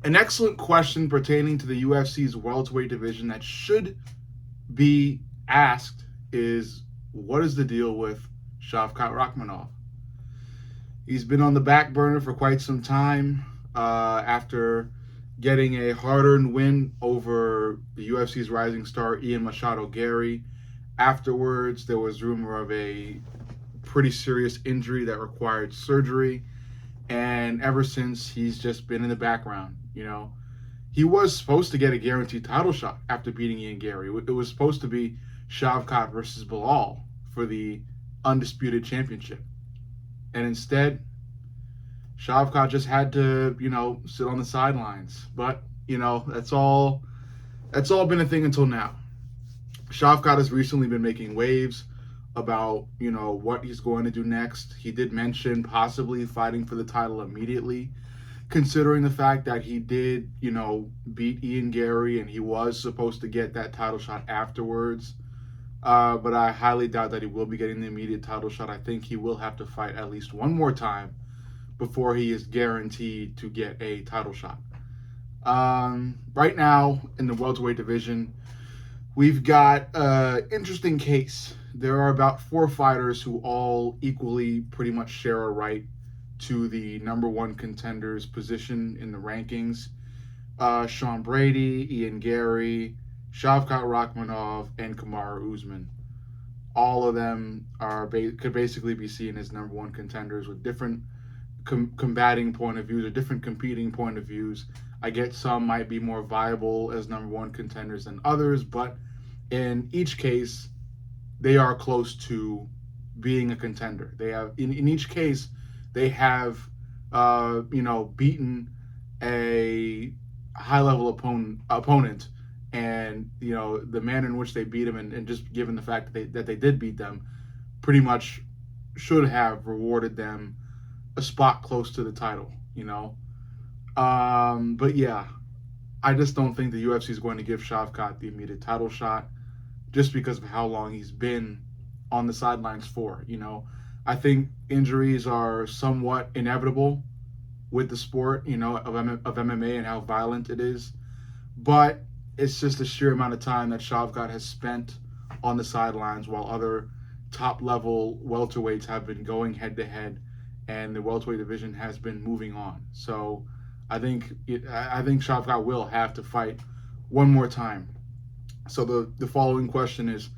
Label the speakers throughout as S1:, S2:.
S1: An excellent question pertaining to the UFC's welterweight division that should be asked is, what is the deal with Shavkat Rakhmonov? He's been on the back burner for quite some time after getting a hard-earned win over the UFC's rising star Ian Machado Gary. Afterwards, there was rumor of a pretty serious injury that required surgery, and ever since, he's just been in the background. He was supposed to get a guaranteed title shot after beating Ian Gary. It was supposed to be Shavkat versus Bilal for the undisputed championship. And instead, Shavkat just had to, sit on the sidelines. But, that's all been a thing until now. Shavkat has recently been making waves about, what he's going to do next. He did mention possibly fighting for the title immediately, considering the fact that he did, beat Ian Gary and he was supposed to get that title shot afterwards. But I highly doubt that he will be getting the immediate title shot. I think he will have to fight at least one more time before he is guaranteed to get a title shot. Right now in the welterweight division, we've got an interesting case. There are about 4 fighters who all equally pretty much share a right to the number one contender's position in the rankings. Sean Brady, Ian Gary, Shavkat Rakhmonov, and Kamaru Usman. All of them could basically be seen as number one contenders with different combating point of views or different competing point of views. I get some might be more viable as number one contenders than others, but in each case, they are close to being a contender. They have, in each case, they have, beaten a high-level opponent, and the manner in which they beat him, and just given the fact that they did beat them, pretty much should have rewarded them a spot close to the title. But yeah, I just don't think the UFC is going to give Shavkat the immediate title shot, just because of how long he's been on the sidelines for. I think injuries are somewhat inevitable with the sport, of MMA and how violent it is. But it's just the sheer amount of time that Shavkat has spent on the sidelines while other top-level welterweights have been going head-to-head, and the welterweight division has been moving on. So I think Shavkat will have to fight one more time. So the following question is,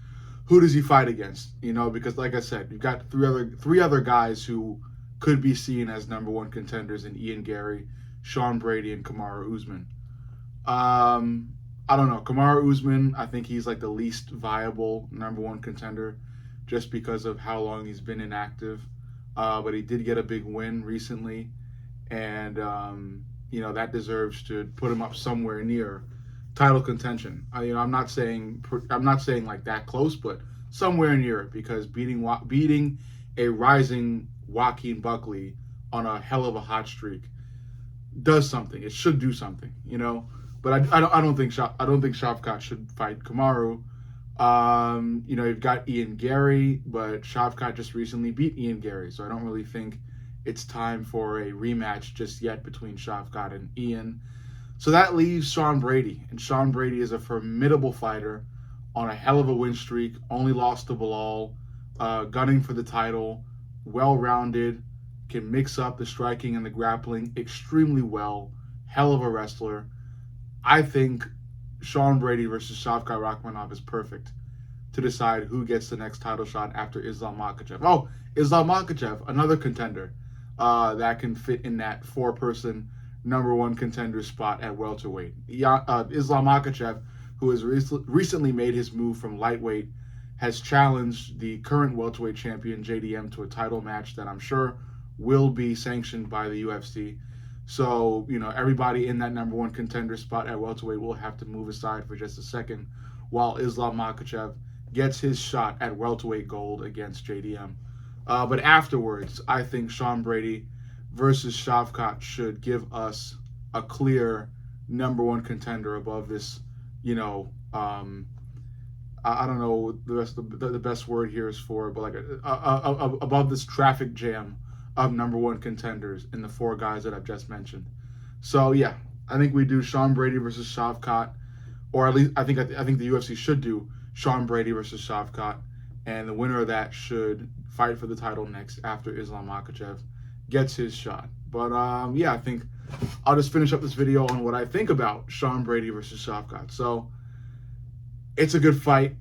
S1: who does he fight against? Because like I said, you've got three other guys who could be seen as number one contenders in Ian Gary, Sean Brady, and Kamaru Usman. I don't know. Kamaru Usman, I think he's like the least viable number one contender just because of how long he's been inactive. But he did get a big win recently, and that deserves to put him up somewhere near title contention. I'm not saying like that close, but somewhere near it, because beating a rising Joaquin Buckley on a hell of a hot streak does something. It should do something, But I don't think Shavkat should fight Kamaru. You've got Ian Gary, but Shavkat just recently beat Ian Gary, so I don't really think it's time for a rematch just yet between Shavkat and Ian. So that leaves Sean Brady, and Sean Brady is a formidable fighter on a hell of a win streak, only lost to Bilal, gunning for the title, well-rounded, can mix up the striking and the grappling extremely well, hell of a wrestler. I think Sean Brady versus Shavkat Rakhmonov is perfect to decide who gets the next title shot after Islam Makhachev. Oh, Islam Makhachev, another contender that can fit in that 4-person number one contender spot at welterweight. Islam Makhachev, who has recently made his move from lightweight, has challenged the current welterweight champion JDM to a title match that I'm sure will be sanctioned by the UFC. So, everybody in that number one contender spot at welterweight will have to move aside for just a second while Islam Makhachev gets his shot at welterweight gold against JDM. But afterwards, I think Sean Brady versus Shavkat should give us a clear number one contender above this, I don't know the rest of the best word here is for, but like above this traffic jam of number one contenders in the 4 guys that I've just mentioned. So yeah, I think we do Sean Brady versus Shavkat, or at least I think the UFC should do Sean Brady versus Shavkat, and the winner of that should fight for the title next after Islam Makhachev gets his shot. But yeah, I think I'll just finish up this video on what I think about Sean Brady versus Shavkat. So it's a good fight.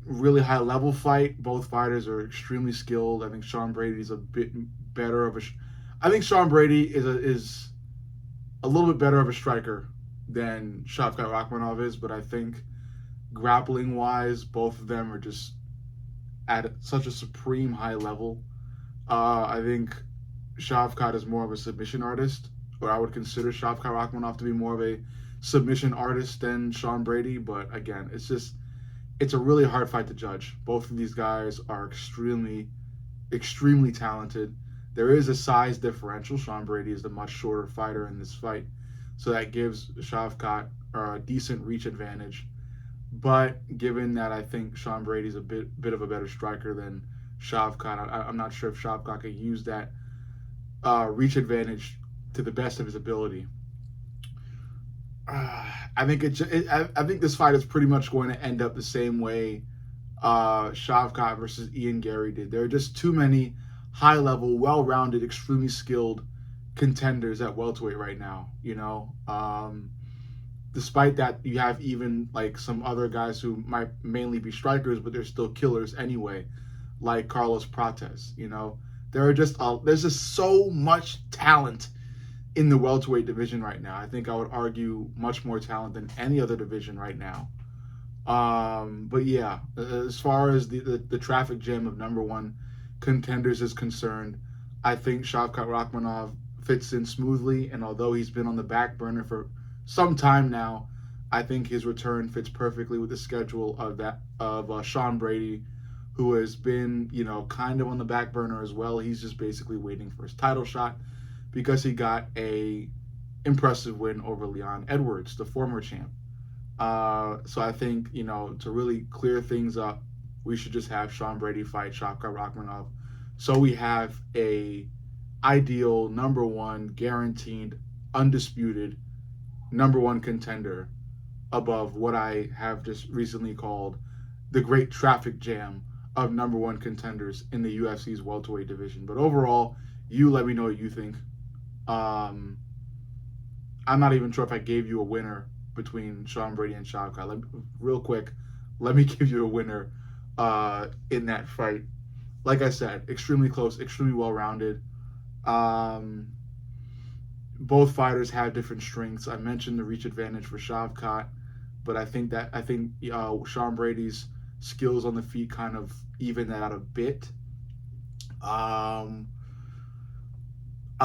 S1: Really high level fight. Both fighters are extremely skilled. I think Sean Brady's a bit better of a. I think Sean Brady is a little bit better of a striker than Shavkat Rakhmonov is, but I think grappling wise, both of them are just at such a supreme high level. I think Shavkat is more of a submission artist, or I would consider Shavkat Rakhmonov to be more of a submission artist than Sean Brady. But again, it's a really hard fight to judge. Both of these guys are extremely talented. There is a size differential. Sean Brady is the much shorter fighter in this fight, so that gives Shavkat a decent reach advantage. But given that I think Sean Brady's a bit of a better striker than Shavkat, I'm not sure if Shavkat can use that reach advantage to the best of his ability. I think I think this fight is pretty much going to end up the same way Shavkat versus Ian Gary did. There are just too many high-level, well-rounded, extremely skilled contenders at welterweight right now. You know, despite that, you have even like some other guys who might mainly be strikers, but they're still killers anyway, like Carlos Prates. You know, there's just so much talent in the welterweight division right now. I think I would argue much more talent than any other division right now. But yeah, as far as the traffic jam of #1 contenders is concerned, I think Shavkat Rakhmonov fits in smoothly, and although he's been on the back burner for some time now, I think his return fits perfectly with the schedule of Sean Brady, who has been, you know, kind of on the back burner as well. He's just basically waiting for his title shot, because he got a impressive win over Leon Edwards, the former champ. So I think, you know, to really clear things up, we should just have Sean Brady fight Shavkat Rakhmonov, so we have a ideal #1, guaranteed, undisputed #1 contender above what I have just recently called the great traffic jam of #1 contenders in the UFC's welterweight division. But overall, you let me know what you think. I'm not even sure if I gave you a winner between Sean Brady and Shavkat. Real quick, let me give you a winner in that fight. Like I said, extremely close, extremely well-rounded. Both fighters have different strengths. I mentioned the reach advantage for Shavkat, but I think Sean Brady's skills on the feet kind of even that out a bit. I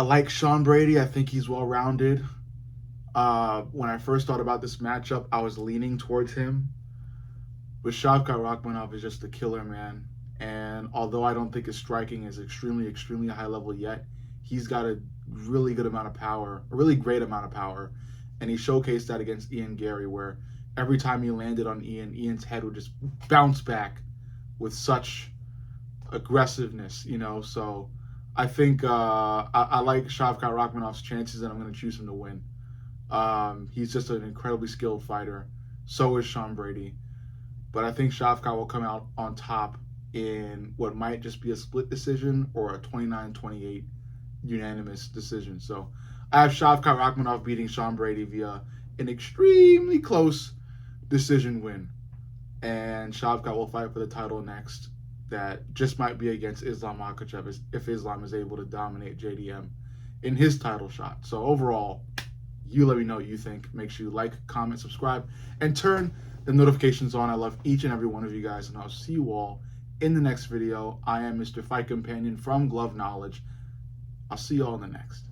S1: like Sean Brady. I think he's well-rounded. When I first thought about this matchup, I was leaning towards him. But Shavkat Rakhmonov is just a killer, man. And although I don't think his striking is extremely high level yet, he's got a really good amount of power, a really great amount of power. And he showcased that against Ian Gary, where every time he landed on Ian's head would just bounce back with such aggressiveness, you know. So I think I like Shavkat Rakhmonov's chances, and I'm going to choose him to win. He's just an incredibly skilled fighter. So is Sean Brady. But I think Shavkat will come out on top in what might just be a split decision or a 29-28 unanimous decision. So I have Shavkat Rakhmonov beating Sean Brady via an extremely close decision win. And Shavkat will fight for the title next. That just might be against Islam Makhachev if Islam is able to dominate JDM in his title shot. So overall, you let me know what you think. Make sure you like, comment, subscribe, and turn the notifications on. I love each and every one of you guys, and I'll see you all in the next video. I am Mr. Fight Companion from Glove Knowledge. I'll see you all in the next.